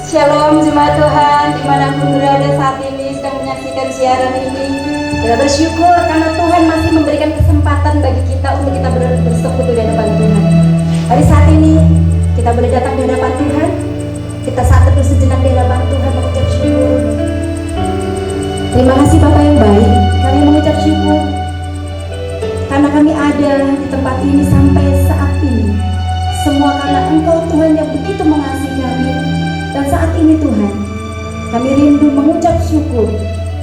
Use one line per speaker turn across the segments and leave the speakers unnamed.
Shalom jemaat Tuhan, dimanapun berada saat ini sedang menyaksikan siaran ini. Kita bersyukur karena Tuhan masih memberikan kesempatan bagi kita untuk kita bersekutu di hadapan Tuhan. Hari saat ini kita boleh datang di hadapan Tuhan. Kita saat teduh sejenak di hadapan Tuhan mengucap syukur. Terima kasih Bapa yang baik, kami mengucap syukur karena kami ada di tempat ini sampai saat ini. Semua karena Engkau Tuhan yang begitu mengasihi kami. Dan saat ini Tuhan, kami rindu mengucap syukur.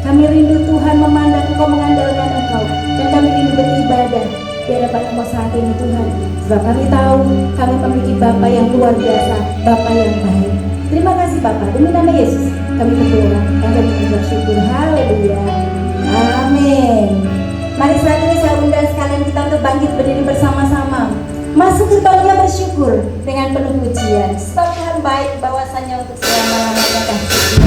Kami rindu Tuhan memandang Engkau, mengandalkan Engkau. Dan kami rindu beribadah di hadapan Engkau saat ini Tuhan. Sebab kami tahu kami memiliki Bapa yang luar biasa, Bapa yang baik. Terima kasih Bapa, demi nama Yesus kami berdoa dan kami mengucap syukur. Haleluya. Amin. Mari saat ini saya undang sekalian kita untuk bangkit berdiri bersama-sama. Masuk gerbangnya bersyukur dengan penuh pujian. Sebab Tuhan baik bahwasanya untuk selama-lamanya kasih-Nya.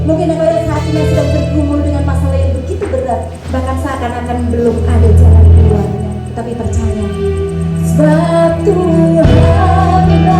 Mungkin engkau yang saat ini sedang bergumul dengan masalah yang begitu berat, bahkan seakan-akan belum ada jalan keluarnya. Tapi percaya, sebab Tuhan Tuhan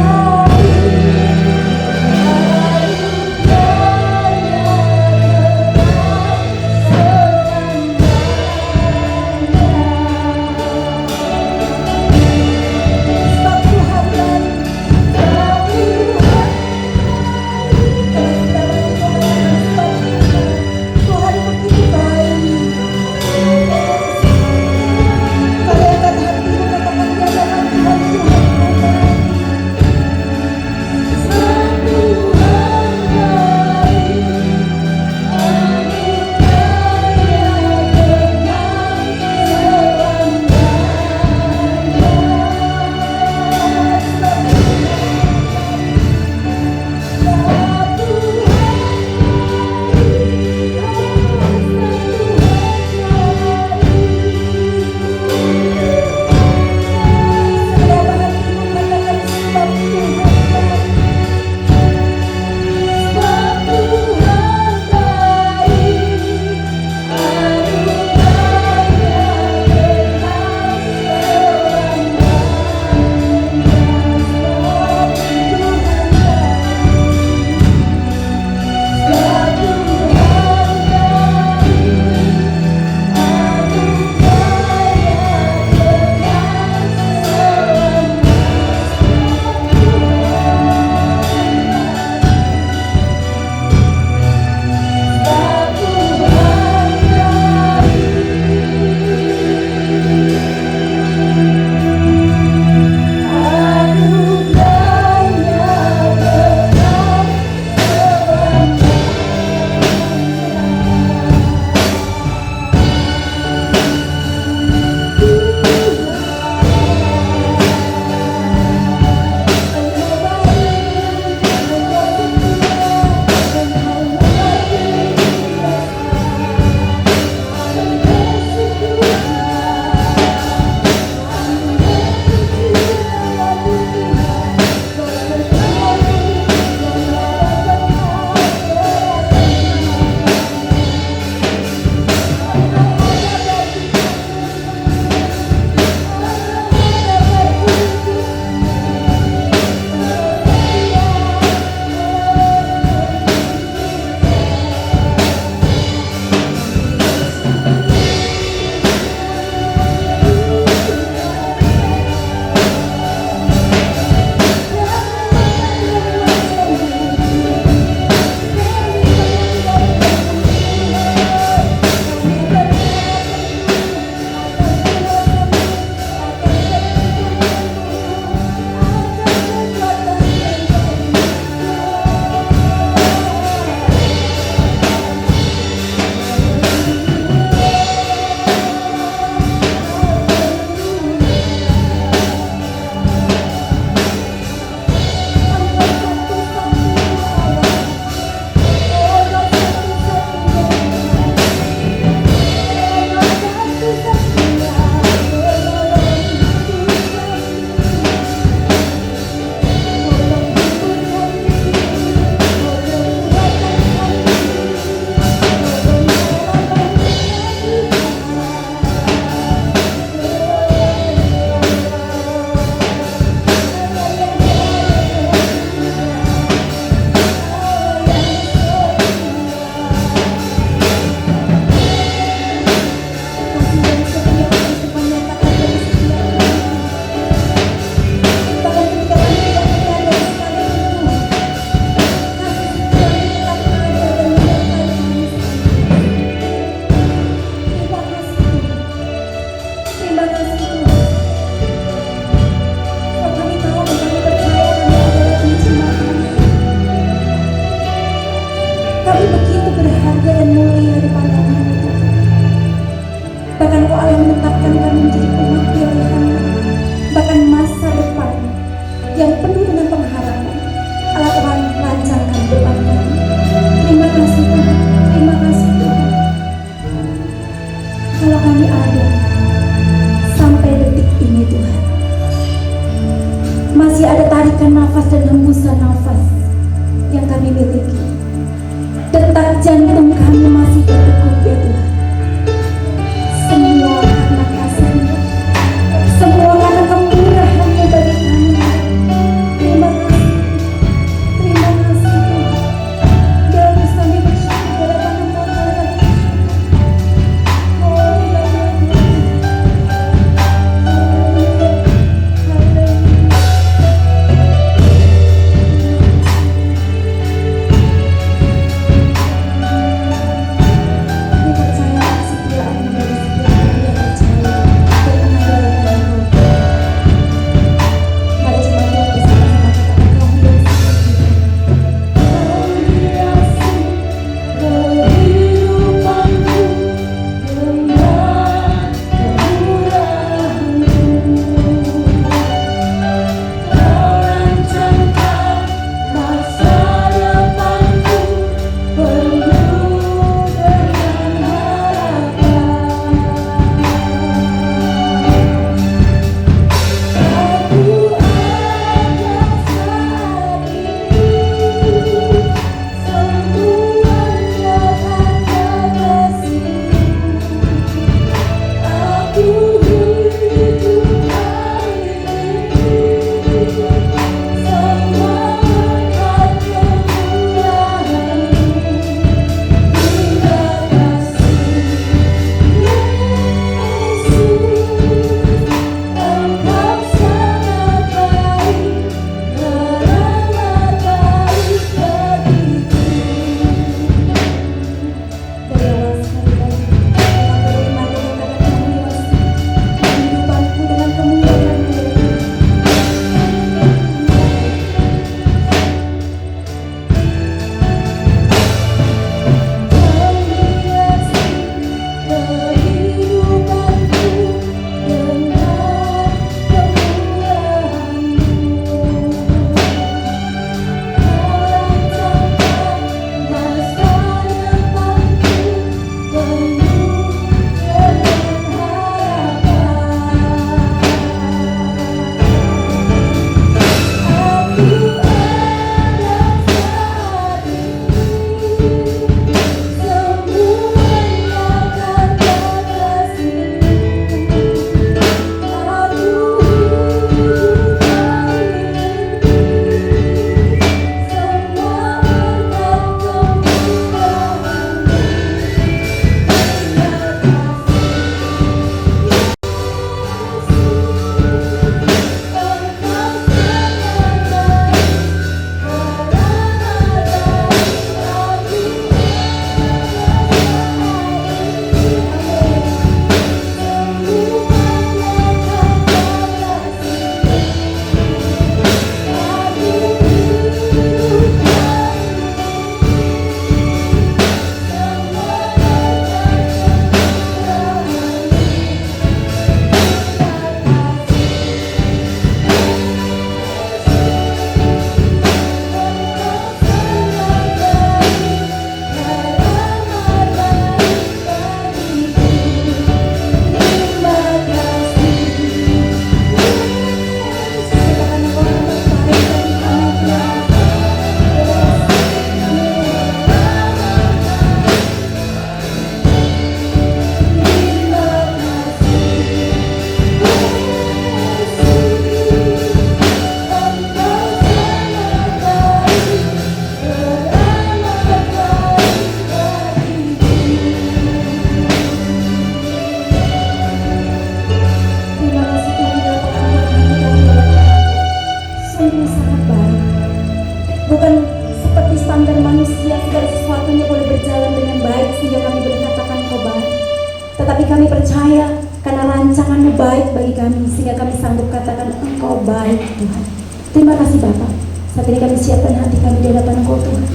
Tetapi kami percaya karena rancangan-Mu baik bagi kami, sehingga kami sanggup katakan Engkau baik Tuhan. Terima kasih Bapak. Saat ini kami siapkan hati kami di hadapan Engkau Tuhan,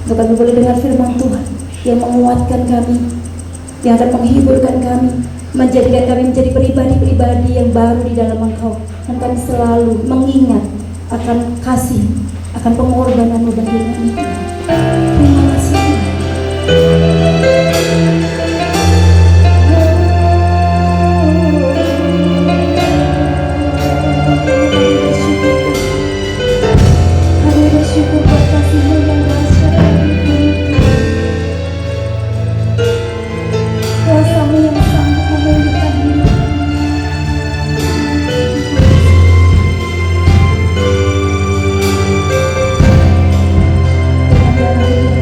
untuk kami boleh dengar firman Tuhan yang menguatkan kami, yang akan menghiburkan kami, menjadikan kami menjadi pribadi-pribadi yang baru di dalam Engkau. Dan kami selalu mengingat akan kasih, akan pengorbanan-Mu bagi kami. Terima kasih Tuhan. Kami bersyukur buat kasih-Mu yang dahsyat bagi kami. Kuasa-Mu yang sanggup memulihkan hidup kami. Dengan darah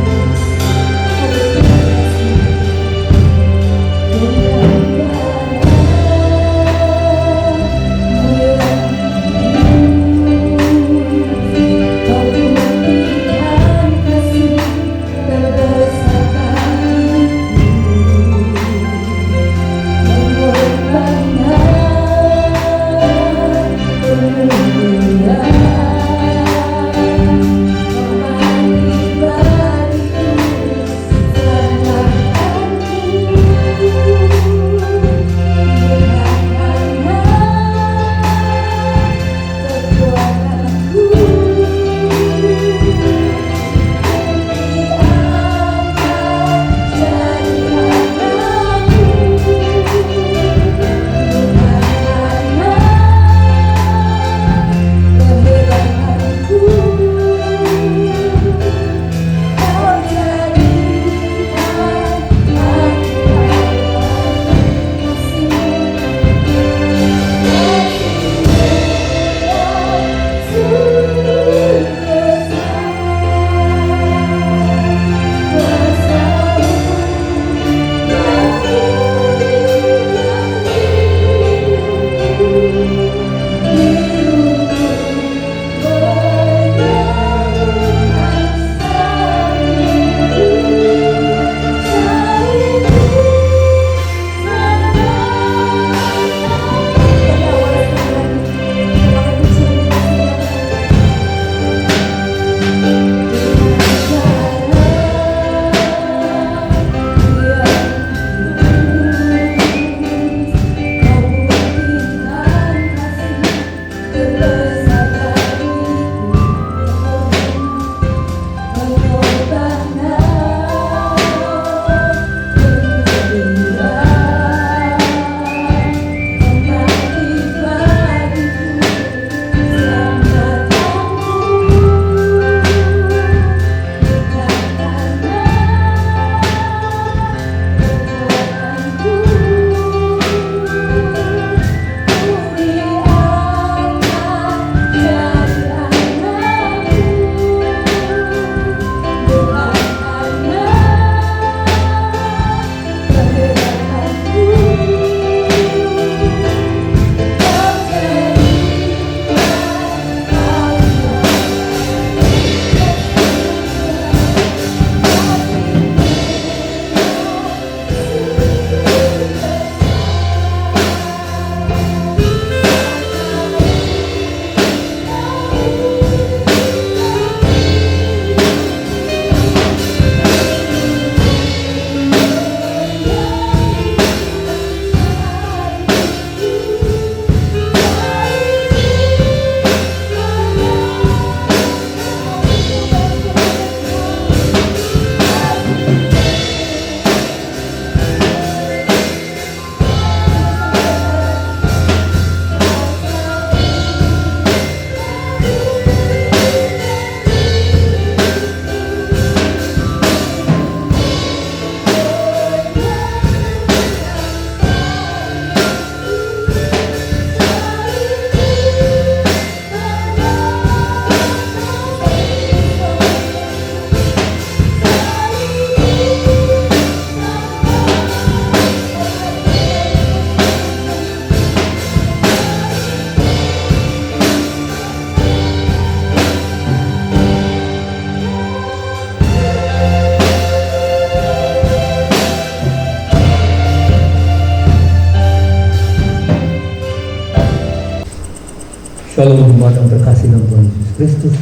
Shalom jemaat yang terkasih dalam Tuhan Yesus Kristus.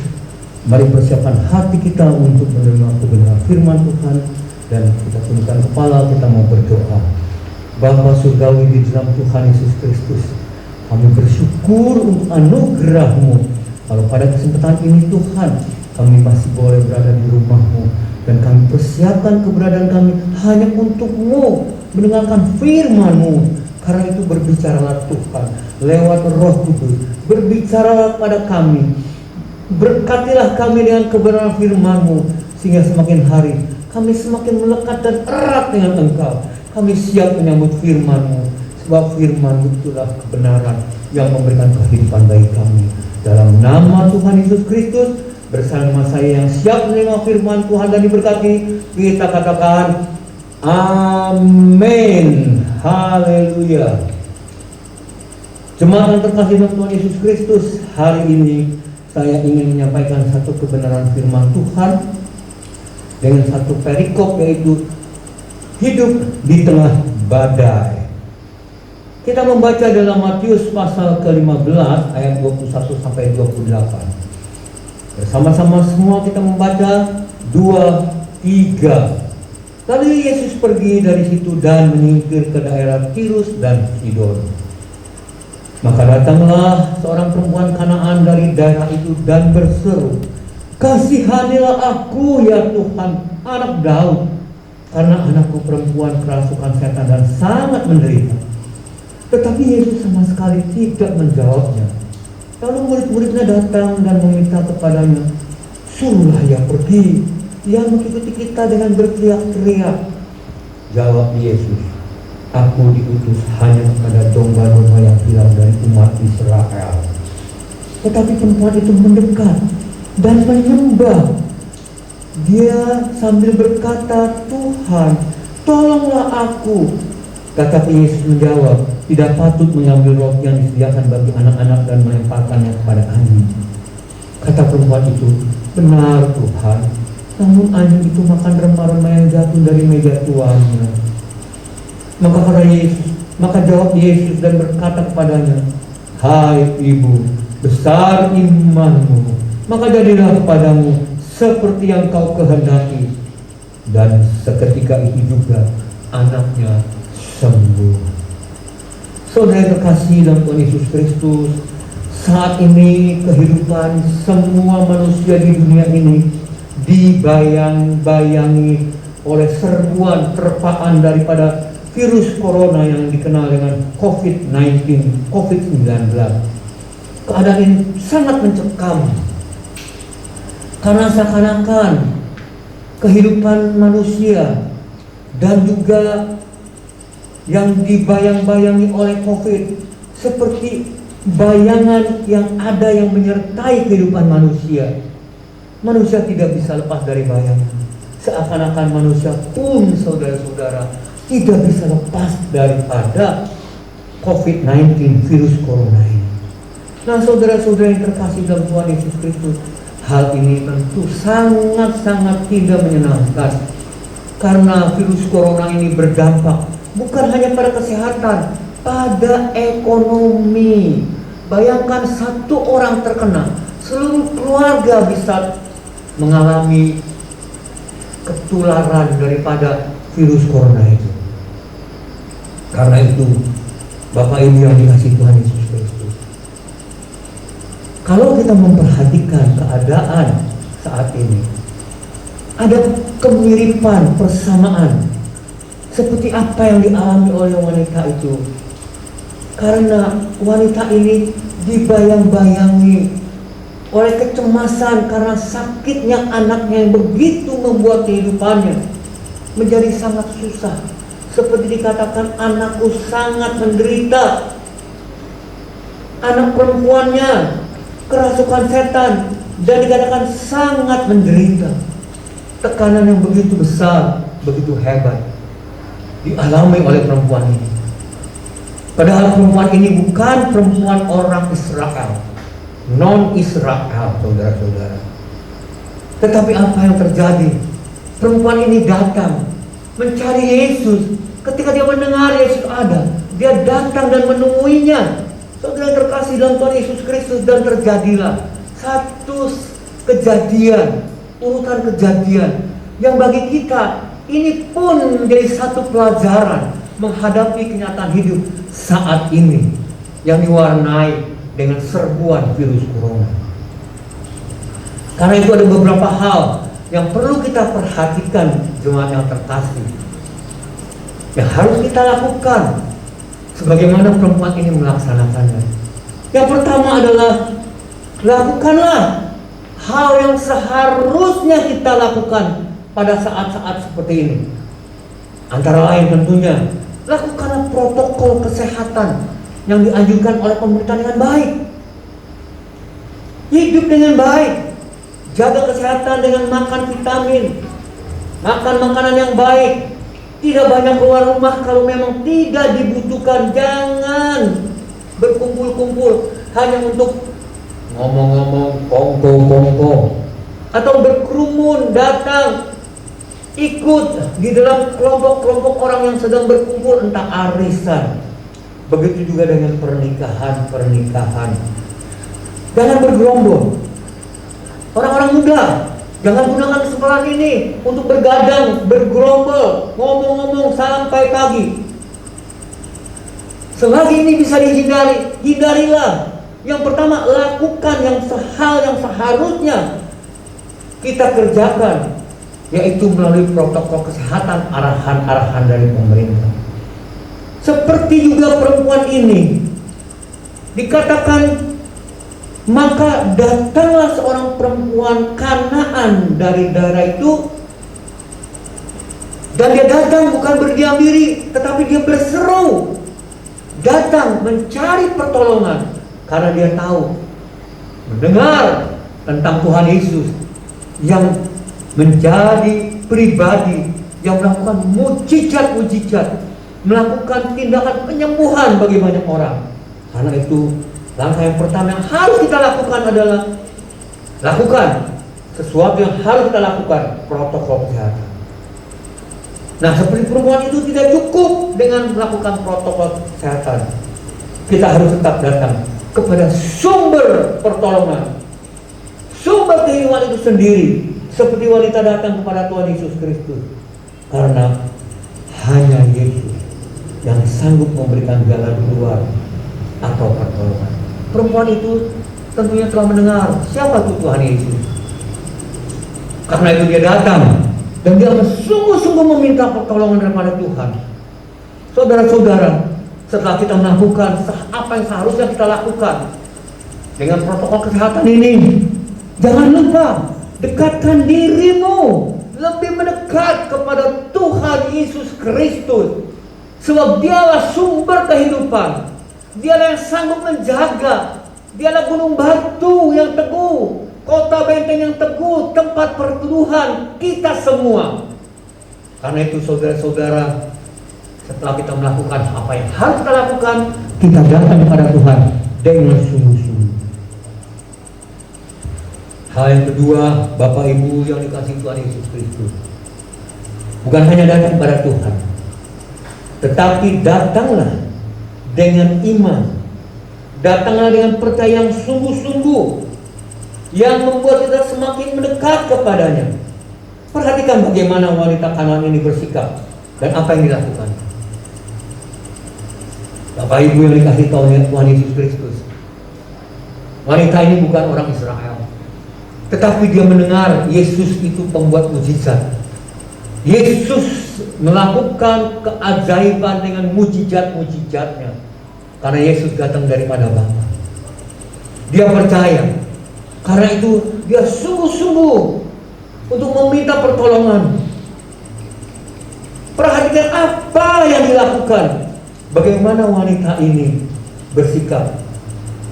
Mari persiapkan hati kita untuk menerima kebenaran firman Tuhan, dan kita tundukkan kepala, kita mau berdoa. Bapa surgawi di dalam Tuhan Yesus Kristus, kami bersyukur untuk anugerah-Mu. Kalau pada kesempatan ini Tuhan, kami masih boleh berada di rumah-Mu, dan kami persiapkan keberadaan kami hanya untuk-Mu, mendengarkan firman-Mu. Karena itu berbicaralah Tuhan lewat Roh Kudus, berbicara pada kami, berkatilah kami dengan kebenaran firman-Mu, sehingga semakin hari kami semakin melekat dan erat dengan Engkau. Kami siap menyambut firman-Mu, sebab firman-Mu itulah kebenaran yang memberikan kehidupan bagi kami. Dalam nama Tuhan Yesus Kristus, bersama saya yang siap menerima firman Tuhan dan diberkati, kita katakan amin. Haleluya. Jemaat yang terkasih dalam Tuhan Yesus Kristus, hari ini saya ingin menyampaikan satu kebenaran firman Tuhan dengan satu perikop, yaitu hidup di tengah badai. Kita membaca dalam Matius pasal ke-15 ayat 21 sampai 28. Bersama-sama semua kita membaca 2, 3. Lalu Yesus pergi dari situ dan menyingkir ke daerah Tirus dan Sidon. Maka datanglah seorang perempuan Kanaan dari daerah itu dan berseru, "Kasihanilah aku ya Tuhan, anak Daud, karena anakku perempuan kerasukan setan dan sangat menderita." Tetapi Yesus sama sekali tidak menjawabnya. Lalu murid-muridnya datang dan meminta kepadanya, "Suruhlah ia pergi, dia mengikuti kita," dengan berteriak-teriak. Jawab Yesus, "Aku diutus hanya kepada domba-domba yang hilang dari umat Israel." Tetapi perempuan itu mendekat dan menyembah. Dia sambil berkata, "Tuhan, tolonglah aku." Tetapi Yesus menjawab, "Tidak patut mengambil roti yang disediakan bagi anak-anak dan melemparkannya kepada anjing." Kata perempuan itu, "Benar Tuhan, namun anjing itu makan remah-remah yang jatuh dari meja tuannya." Maka jawab Yesus dan berkata kepadanya, "Hai ibu, besar imanmu, maka jadilah kepadamu seperti yang kau kehendaki." Dan seketika itu juga anaknya sembuh. Saudara terkasih dalam Tuhan Yesus Kristus, saat ini kehidupan semua manusia di dunia ini dibayang-bayangi oleh serbuan terpaan daripada virus corona yang dikenal dengan COVID-19. Keadaan ini sangat mencekam, karena seakan-akan kehidupan manusia dan juga yang dibayang-bayangi oleh COVID seperti bayangan yang ada yang menyertai kehidupan manusia. Manusia tidak bisa lepas dari bayangan. Seakan-akan manusia pun, saudara-saudara, tidak bisa lepas daripada COVID-19, virus corona ini. Nah, saudara-saudara yang terkasih dalam Tuhan Yesus Kristus, hal ini tentu sangat-sangat tidak menyenangkan, karena virus corona ini berdampak bukan hanya pada kesehatan, pada ekonomi. Bayangkan satu orang terkena, seluruh keluarga bisa mengalami ketularan daripada virus corona itu. Karena itu, Bapak Ibu yang dikasihi Tuhan Yesus Kristus, kalau kita memperhatikan keadaan saat ini, ada kemiripan, persamaan seperti apa yang dialami oleh wanita itu. Karena wanita ini dibayang-bayangi oleh kecemasan karena sakitnya anaknya yang begitu membuat kehidupannya menjadi sangat susah. Seperti dikatakan, anakku sangat menderita. Anak perempuannya kerasukan setan dan dikatakan sangat menderita. Tekanan yang begitu besar, begitu hebat dialami oleh perempuan ini. Padahal perempuan ini bukan perempuan orang Israel, non-Israel, saudara-saudara. Tetapi apa yang terjadi? Perempuan ini datang mencari Yesus. Ketika dia mendengar Yesus ada, dia datang dan menemuinya. Saudara yang terkasih dalam Tuhan Yesus Kristus, dan terjadilah satu kejadian, urutan kejadian yang bagi kita ini pun menjadi satu pelajaran menghadapi kenyataan hidup saat ini yang diwarnai dengan serbuan virus corona. Karena itu ada beberapa hal yang perlu kita perhatikan, jemaat yang terkasih, yang harus kita lakukan sebagaimana perempuan ini melaksanakannya. Yang pertama adalah lakukanlah hal yang seharusnya kita lakukan pada saat-saat seperti ini. Antara lain tentunya, lakukanlah protokol kesehatan yang dianjurkan oleh pemerintah dengan baik. Hidup dengan baik, jaga kesehatan dengan makan vitamin, makan makanan yang baik, tidak banyak keluar rumah kalau memang tidak dibutuhkan. Jangan berkumpul-kumpul hanya untuk ngomong-ngomong, kongko-kongko, atau berkerumun datang ikut di dalam kelompok-kelompok orang yang sedang berkumpul, entah arisan. Begitu juga dengan pernikahan. Jangan bergerombol. Orang-orang muda, jangan gunakan kesempatan ini untuk bergadang, bergerombol, ngomong-ngomong sampai pagi. Selagi ini bisa dihindari, hindarilah. Yang pertama, lakukan hal yang seharusnya kita kerjakan, yaitu melalui protokol kesehatan, arahan-arahan dari pemerintah. Seperti juga perempuan ini dikatakan, maka datanglah seorang perempuan Kanaan dari daerah itu, dan dia datang bukan berdiam diri, tetapi dia berseru, datang mencari pertolongan, karena dia tahu, mendengar tentang Tuhan Yesus yang menjadi pribadi yang melakukan mujizat-mujizat, melakukan tindakan penyembuhan bagi banyak orang. Karena itu, langkah yang pertama yang harus kita lakukan adalah lakukan sesuatu yang harus kita lakukan, protokol kesehatan. Nah, seperti perempuan itu tidak cukup dengan melakukan protokol kesehatan. Kita harus tetap datang kepada sumber pertolongan, sumber kehidupan itu sendiri, seperti wanita datang kepada Tuhan Yesus Kristus. Karena hanya Yesus yang sanggup memberikan jalan keluar atau pertolongan. Perempuan itu tentunya telah mendengar siapa itu Tuhan Yesus. Karena itu dia datang dan dia sungguh-sungguh meminta pertolongan daripada Tuhan. Saudara-saudara, setelah kita melakukan apa yang seharusnya kita lakukan dengan protokol kesehatan ini, jangan lupa dekatkan dirimu lebih mendekat kepada Tuhan Yesus Kristus, sebab dialah sumber kehidupan. Dialah yang sanggup menjaga. Dialah gunung batu yang teguh, kota benteng yang teguh, tempat perteduhan kita semua. Karena itu saudara-saudara, setelah kita melakukan apa yang harus kita lakukan, kita datang kepada Tuhan dengan sungguh-sungguh. Hal yang kedua, Bapak Ibu yang dikasihi Tuhan Yesus Kristus, bukan hanya datang kepada Tuhan, tetapi datanglah dengan iman, datanglah dengan percaya yang sungguh-sungguh, yang membuat kita semakin mendekat kepadanya. Perhatikan bagaimana wanita Kanaan ini bersikap dan apa yang dilakukan. Bapak Ibu yang dikasihi Tuhan Yesus Kristus, wanita ini bukan orang Israel, tetapi dia mendengar Yesus itu pembuat mujizat. Yesus melakukan keajaiban dengan mujizat-mujizatnya, karena Yesus datang daripada Bapa. Dia percaya, karena itu dia sungguh-sungguh untuk meminta pertolongan. Perhatikan apa yang dilakukan, bagaimana wanita ini bersikap,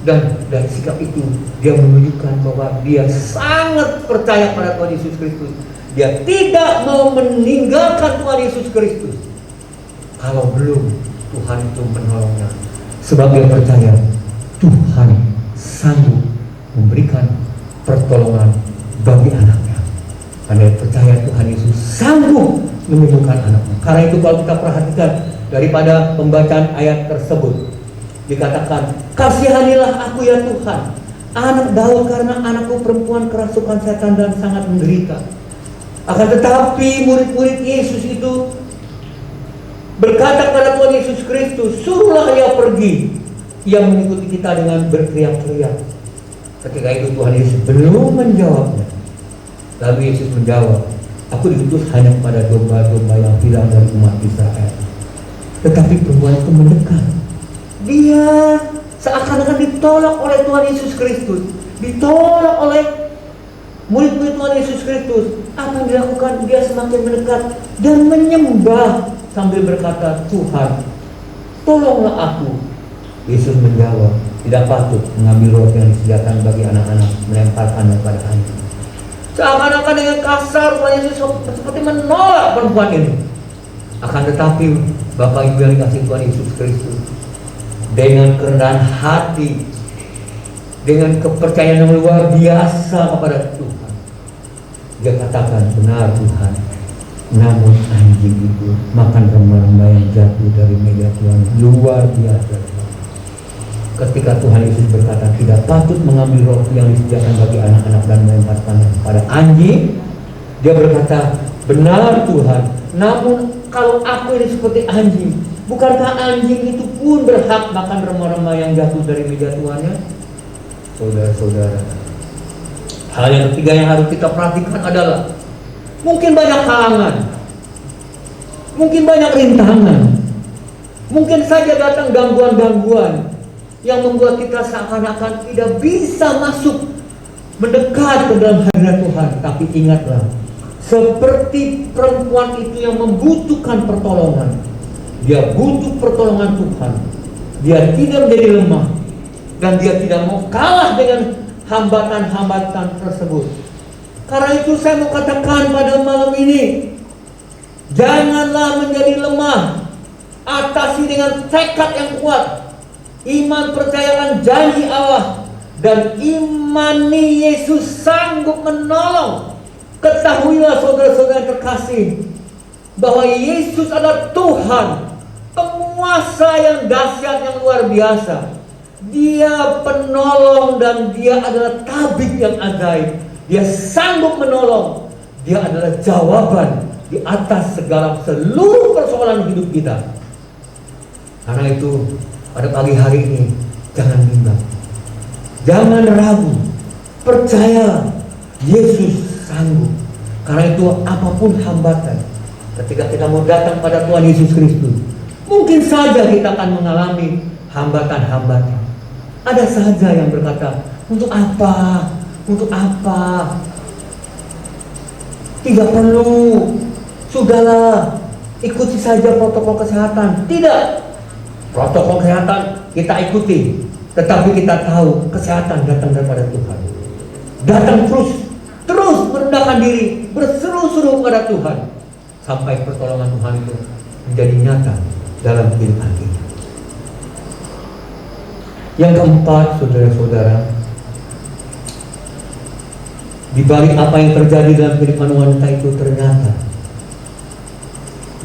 dan dari sikap itu dia menunjukkan bahwa dia sangat percaya pada Tuhan Yesus Kristus. Dia tidak mau meninggalkan Tuhan Yesus Kristus kalau belum Tuhan itu menolongnya, sebab dia percaya Tuhan sanggup memberikan pertolongan bagi anaknya. Karena dia percaya Tuhan Yesus sanggup menyembuhkan anaknya. Karena itu kalau kita perhatikan daripada pembacaan ayat tersebut, Dikatakan, kasihanilah aku ya Tuhan, anak Daud, karena anakku perempuan kerasukan setan dan sangat menderita. Akan tetapi murid-murid Yesus itu berkata kepada Tuhan Yesus Kristus, suruhlah ia pergi. Ia mengikuti kita dengan berteriak-teriak. Ketika itu Tuhan Yesus belum menjawabnya. Lalu Yesus menjawab, aku diutus hanya kepada domba-domba yang hilang dari umat Israel. Tetapi perempuan itu mendekat. Dia seakan-akan ditolak oleh Tuhan Yesus Kristus, ditolak oleh murid-murid Tuhan Yesus Kristus. Apa yang dilakukan? Dia semakin mendekat dan menyembah sambil berkata, Tuhan, tolonglah aku. Yesus menjawab, tidak patut mengambil roti yang disediakan bagi anak-anak, melemparkannya pada anjing. Seakan-akan dengan kasar Tuhan Yesus seperti menolak perempuan ini. Akan tetapi Bapak Ibu yang dikasihi Tuhan Yesus Kristus, dengan kerendahan hati, dengan kepercayaan yang luar biasa kepada Tuhan, dia katakan, benar Tuhan, namun anjing itu makan remah-remah yang jatuh dari meja Tuhan. Luar biasa. Ketika Tuhan Yesus berkata tidak patut mengambil roti yang disediakan bagi anak-anak dan melemparkannya kepada anjing, dia berkata, benar Tuhan, namun kalau aku ini seperti anjing, bukankah anjing itu pun berhak makan remah-remah yang jatuh dari meja tuannya? Saudara-saudara, hal yang ketiga yang harus kita perhatikan adalah mungkin banyak halangan, mungkin banyak rintangan, mungkin saja datang gangguan-gangguan yang membuat kita seakan-akan tidak bisa masuk mendekat ke dalam hadirat Tuhan. Tapi ingatlah, seperti perempuan itu yang membutuhkan pertolongan, dia butuh pertolongan Tuhan. Dia tidak menjadi lemah dan dia tidak mau kalah dengan hambatan-hambatan tersebut. Karena itu saya mau katakan pada malam ini, janganlah menjadi lemah, atasi dengan tekad yang kuat. Iman percayakan janji Allah dan imani Yesus sanggup menolong. Ketahuilah saudara-saudara terkasih, bahwa Yesus adalah Tuhan, penguasa yang dahsyat, yang luar biasa. Dia penolong dan dia adalah tabib yang ajaib. Dia sanggup menolong. Dia adalah jawaban di atas seluruh persoalan hidup kita. Karena itu pada pagi hari ini jangan bimbang, jangan ragu, percaya Yesus sanggup. Karena itu apapun hambatan, ketika kita mau datang pada Tuhan Yesus Kristus, mungkin saja kita akan mengalami hambatan-hambatan. Ada saja yang berkata, untuk apa? Untuk apa? Tidak perlu, sudahlah, ikuti saja protokol kesehatan. Tidak, protokol kesehatan kita ikuti, tetapi kita tahu kesehatan datang daripada Tuhan. Datang terus merendahkan diri, berseru-seru kepada Tuhan, sampai pertolongan Tuhan itu menjadi nyata dalam kehidupan kita. Yang keempat, saudara-saudara, di balik apa yang terjadi dalam kehidupan wanita itu ternyata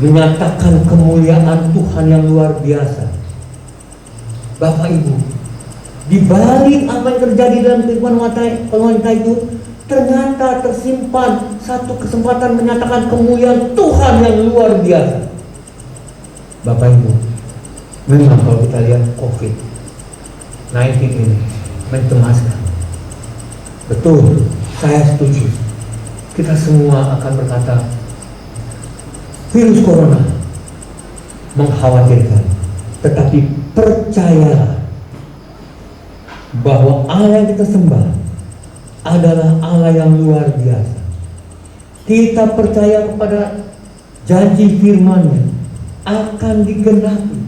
menyatakan kemuliaan Tuhan yang luar biasa. Bapak Ibu, di balik apa yang terjadi dalam kehidupan wanita itu ternyata tersimpan satu kesempatan menyatakan kemuliaan Tuhan yang luar biasa. Bapak Ibu, memang kalau kita lihat COVID-19 ini mencemaskan. Betul, saya setuju. Kita semua akan berkata, virus corona mengkhawatirkan, tetapi percayalah bahwa Allah yang kita sembah adalah Allah yang luar biasa. Kita percaya kepada janji firman-Nya akan digenapi.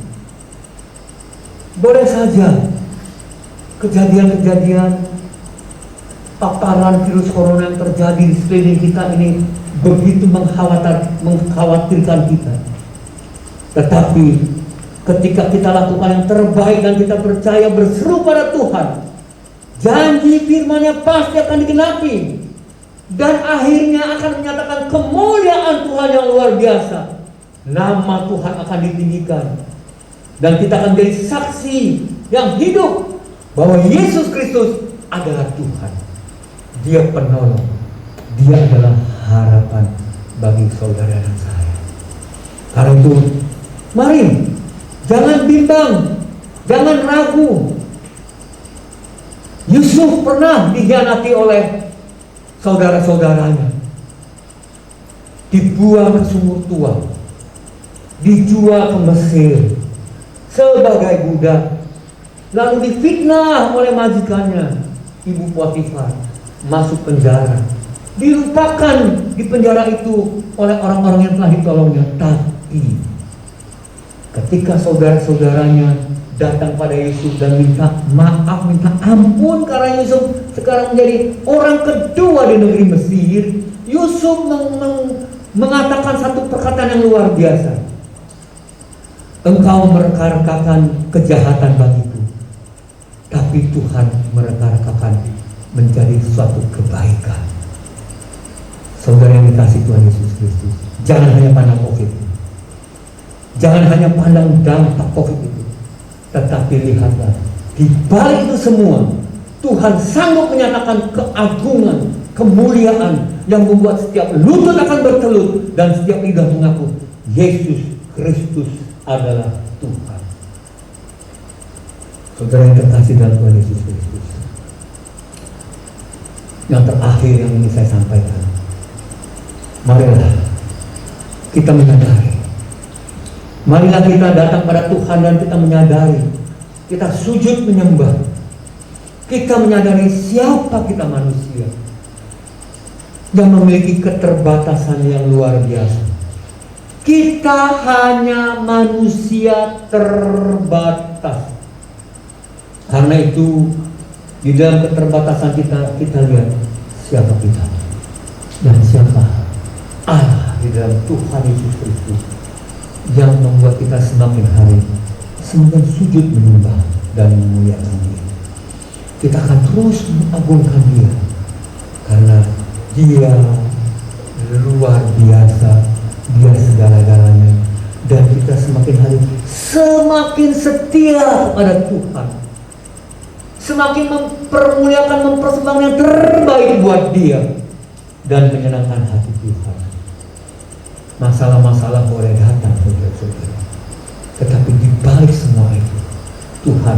Boleh saja kejadian-kejadian paparan virus corona yang terjadi di sekeliling kita ini begitu mengkhawatirkan kita. Tetapi ketika kita lakukan yang terbaik dan kita percaya berseru pada Tuhan, janji firman-Nya pasti akan digenapi. Dan akhirnya akan menyatakan kemuliaan Tuhan yang luar biasa. Nama Tuhan akan ditinggikan. Dan kita akan menjadi saksi yang hidup bahwa Yesus Kristus adalah Tuhan. Dia penolong. Dia adalah harapan bagi saudara dan saya. Karena itu, mari jangan bimbang, jangan ragu. Yusuf pernah dikhianati oleh saudara-saudaranya, dibuang ke sumur tua, dijual ke Mesir sebagai budak, lalu difitnah oleh majikannya, Ibu Potifar, masuk penjara, dilupakan di penjara itu oleh orang-orang yang telah ditolongnya. Tapi ketika saudara-saudaranya datang pada Yusuf dan minta maaf, minta ampun karena Yusuf sekarang menjadi orang kedua di negeri Mesir, Yusuf mengatakan satu perkataan yang luar biasa. Engkau mereka-rekakan kejahatan bagiku, tapi Tuhan mereka-rekakan menjadi suatu kebaikan. Saudara yang dikasihi Tuhan Yesus Kristus, jangan hanya pandang COVID, jangan hanya pandang dampak COVID itu, tetapi lihatlah, di balik itu semua Tuhan sanggup menyatakan keagungan, kemuliaan yang membuat setiap lutut akan bertelut dan setiap lidah mengaku Yesus Kristus adalah Tuhan. Saudara yang terkasih dalam Tuhan Yesus Kristus, yang terakhir yang ingin saya sampaikan, marilah kita menyadari, marilah kita datang pada Tuhan dan kita menyadari, kita sujud menyembah, kita menyadari siapa kita manusia yang memiliki keterbatasan yang luar biasa. Kita hanya manusia terbatas. Karena itu di dalam keterbatasan kita lihat siapa kita dan siapa Allah di dalam Tuhan Yesus Kristus yang membuat kita semakin hari semakin sujud menyembah dan memuliakan Dia. Kita akan terus mengagungkan Dia karena Dia luar biasa, Dia segala-galanya, dan kita semakin hari semakin setia kepada Tuhan, semakin mempermuliakan, mempersembahkan yang terbaik buat Dia dan menyenangkan hati Tuhan. Masalah-masalah boleh datang, saudara-saudara, tetapi di balik semua itu Tuhan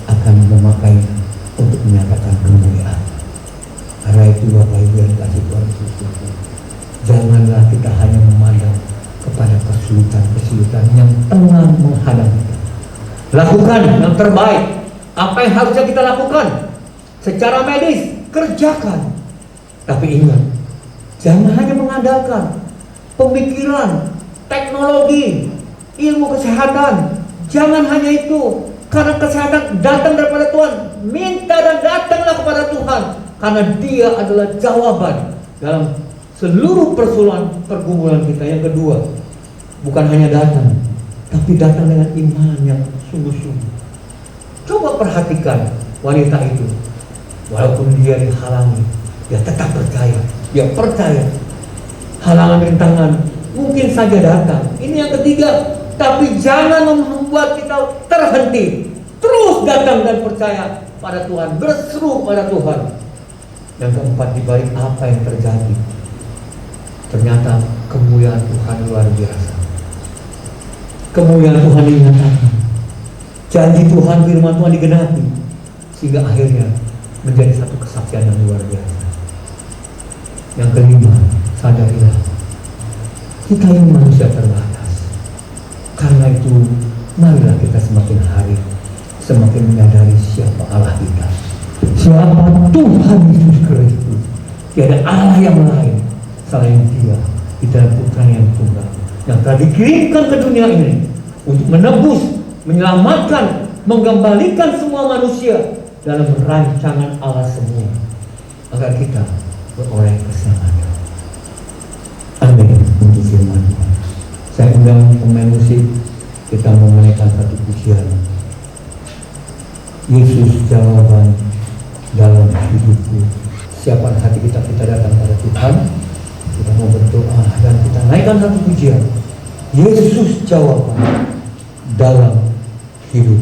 akan memakainya untuk menyatakan kemuliaan. Karena itu Bapak Ibu yang dikasihi Tuhan Yesus Kristus, janganlah kita hanya memandang kepada kesulitan-kesulitan yang tengah menghadang kita. Lakukan yang terbaik. Apa yang harusnya kita lakukan secara medis, kerjakan. Tapi ingat, jangan hanya mengandalkan pemikiran, teknologi, ilmu kesehatan. Jangan hanya itu, karena kesehatan datang daripada Tuhan. Minta dan datanglah kepada Tuhan, karena Dia adalah jawaban dalam seluruh pergumulan kita. Yang kedua, bukan hanya datang, tapi datang dengan iman yang sungguh-sungguh. Coba perhatikan wanita itu, walaupun dia dihalangi, dia tetap percaya. Dia percaya halangan rintangan mungkin saja datang. Ini yang ketiga, tapi jangan membuat kita terhenti. Terus datang dan percaya pada Tuhan, berseru pada Tuhan. Yang keempat, di balik apa yang terjadi, ternyata kemuliaan Tuhan luar biasa. Kemuliaan Tuhan dinyatakan, janji Tuhan, firman Tuhan digenapi, sehingga akhirnya menjadi satu kesaksian yang luar biasa. Yang kelima, sadarilah, kita ini manusia terbatas. Karena itu, marilah kita semakin hari semakin menyadari siapa Allah kita, siapa Tuhan Yesus Kristus. Tiada Allah yang lain selain Dia di dalam Putra yang tunggal, yang telah dikirimkan ke dunia ini untuk menebus, menyelamatkan, mengembalikan semua manusia dalam rancangan Allah semua, agar kita beroleh keselamatan. Amin. Untuk firman Tuhan, saya undang pemain musik, kita memenangkan satu pujian. Yesus jawaban dalam hidupku. Siapkan hati kita datang pada Tuhan, kita mau berdoa dan kita naikkan satu pujian. Yesus jawaban dalam hidup.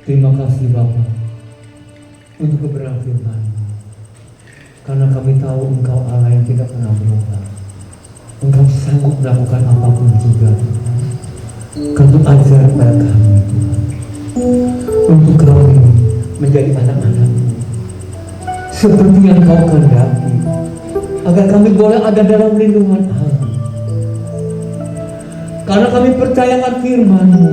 Terima kasih Bapa untuk kebenaran firman. Karena kami tahu Engkau Allah yang tidak pernah berubah. Engkau sanggup melakukan apapun juga Tuhan. Kau ajar pada kami Tuhan, untuk kami menjadi anak-anak-Mu seperti yang Kau kehendaki, agar kami boleh ada dalam lindungan Allah. Karena kami percaya akan firman-Mu.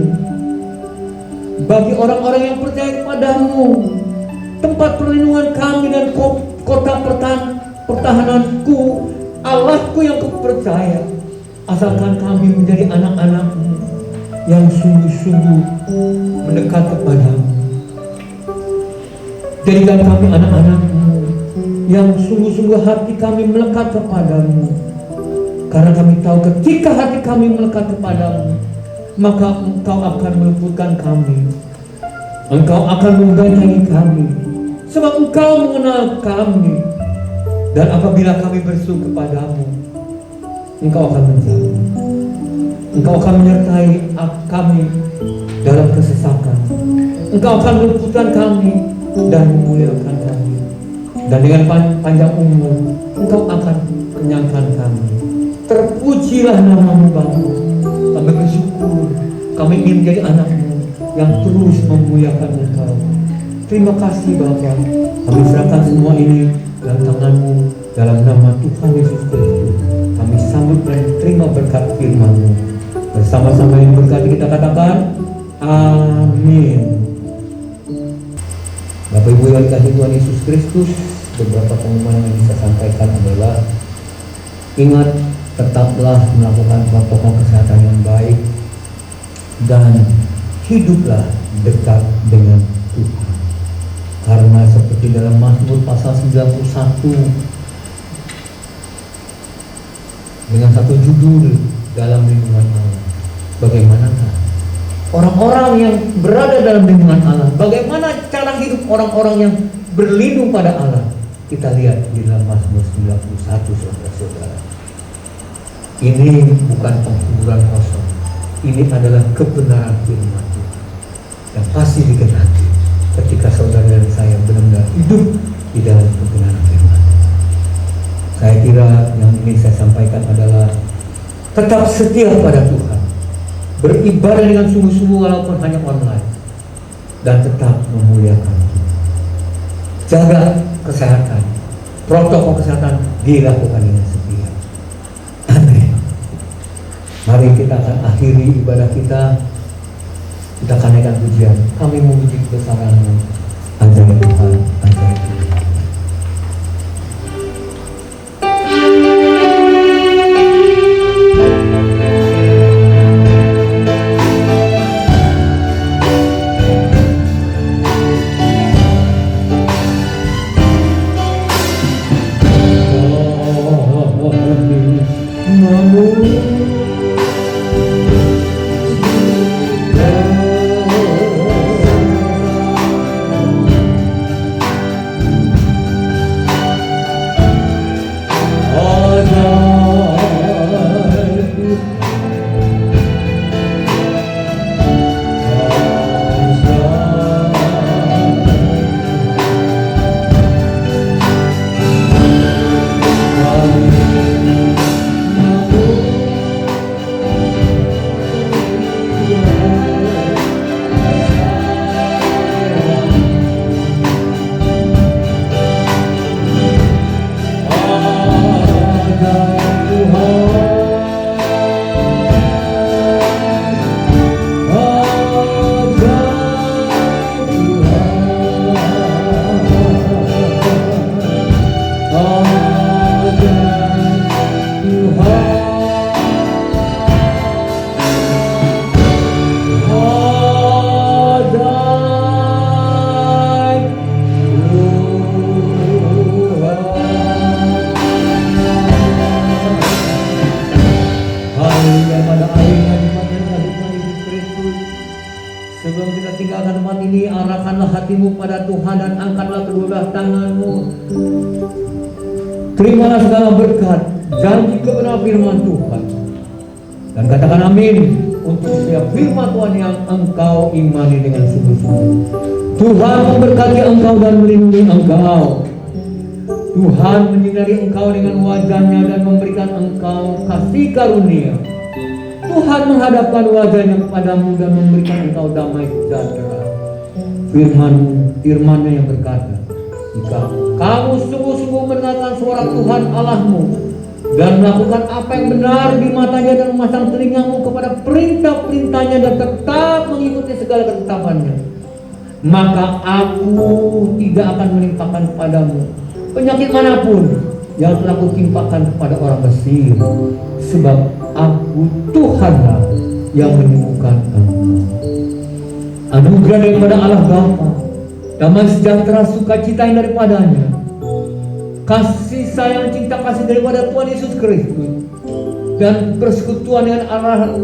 Bagi orang-orang yang percaya kepadamu, tempat perlindungan kami dan kota pertahananku, Allahku yang kupercaya, asalkan kami menjadi anak-anak-Mu yang sungguh-sungguh mendekat kepadamu. Jadikan kami anak-anak-Mu yang sungguh-sungguh hati kami melekat kepadamu. Karena kami tahu ketika hati kami melekat kepadamu, maka Engkau akan meluputkan kami. Engkau akan membentengi kami, sebab Engkau mengenal kami. Dan apabila kami berseru kepadamu, Engkau akan menjawab. Engkau akan menyertai kami dalam kesesakan. Engkau akan meluputkan kami dan memuliakan kami. Dan dengan panjang umur Engkau akan kenyangkan kami. Terpujilah nama-Mu Bapa. Kami bersyukur, kami ingin menjadi anak-Mu yang terus memuliakan Engkau. Terima kasih Bapa. Kami serahkan semua ini dalam tangan-Mu, dalam nama Tuhan Yesus Kristus. Kami sambut dan terima berkat firman-Mu. Bersama-sama yang berkati kita katakan amin. Bapak Ibu yang dikasihi Tuhan Yesus Kristus, beberapa pengumuman yang bisa sampaikan adalah ingat, tetaplah melakukan protokol kesehatan yang baik dan hiduplah dekat dengan Tuhan. Karena seperti dalam Mazmur pasal 91 dengan satu judul, dalam lindungan Allah. Bagaimanakah orang-orang yang berada dalam lindungan Allah? Bagaimana cara hidup orang-orang yang berlindung pada Allah? Kita lihat di dalam Mazmur 91, saudara-saudara. Ini bukan penghiburan kosong. Ini adalah kebenaran firman Tuhan yang pasti digenapi ketika saudara dan saya benar-benar hidup di dalam kebenaran firman. Saya kira yang ingin saya sampaikan adalah tetap setia pada Tuhan, beribadah dengan sungguh-sungguh walaupun hanya online, dan tetap memuliakan Tuhan. Jaga kesehatan, protokol kesehatan dilakukan dengan setia. Amin. Mari kita akan akhiri ibadah kita. Kita akan naikkan pujian. Kami memuji kebesaran-Mu. Ajaib Tuhan, ajaib Tuhan. Sebelum kita tinggalkan tempat ini, arahkanlah hatimu pada Tuhan dan angkatlah kedua belah tanganmu. Terimalah segala berkat, janji kebenaran firman Tuhan, dan katakan amin untuk setiap firman Tuhan yang engkau imani dengan sungguh-sungguh. Tuhan memberkati engkau dan melindungi engkau. Tuhan menyinari engkau dengan wajahnya dan memberikan engkau kasih karunia. Tuhan menghadapkan wajahnya kepadamu dan memberikan engkau damai sejahtera. Firman-Nya yang berkata, jika kamu sungguh-sungguh mendengarkan suara Tuhan Allahmu dan melakukan apa yang benar di matanya dan memasang telingamu kepada perintah-perintahnya dan tetap mengikuti segala ketetapannya, maka aku tidak akan menimpakan padamu penyakit manapun yang telah kutimpakan kepada orang Mesir, sebab aku Tuhanlah yang menyembuhkan engkau. Anugerah daripada Allah Bapa, damai sejahtera, sukacita yang daripadanya, kasih sayang cinta kasih daripada Tuhan Yesus Kristus, dan persekutuan dengan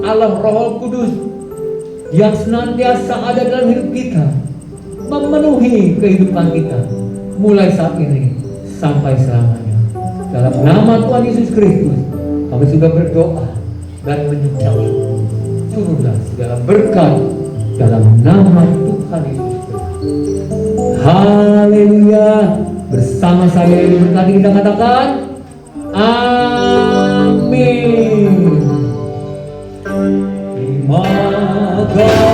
Allah Roh Kudus yang senantiasa ada dalam hidup kita, memenuhi kehidupan kita mulai saat ini sampai selamanya. Dalam nama Tuhan Yesus Kristus kami sudah berdoa dan menyucap syukur. Turunlah segala berkat dalam nama Tuhan Yesus Kristus. Haleluya. Bersama saya diberkati, kita katakan amin. Terima kasih.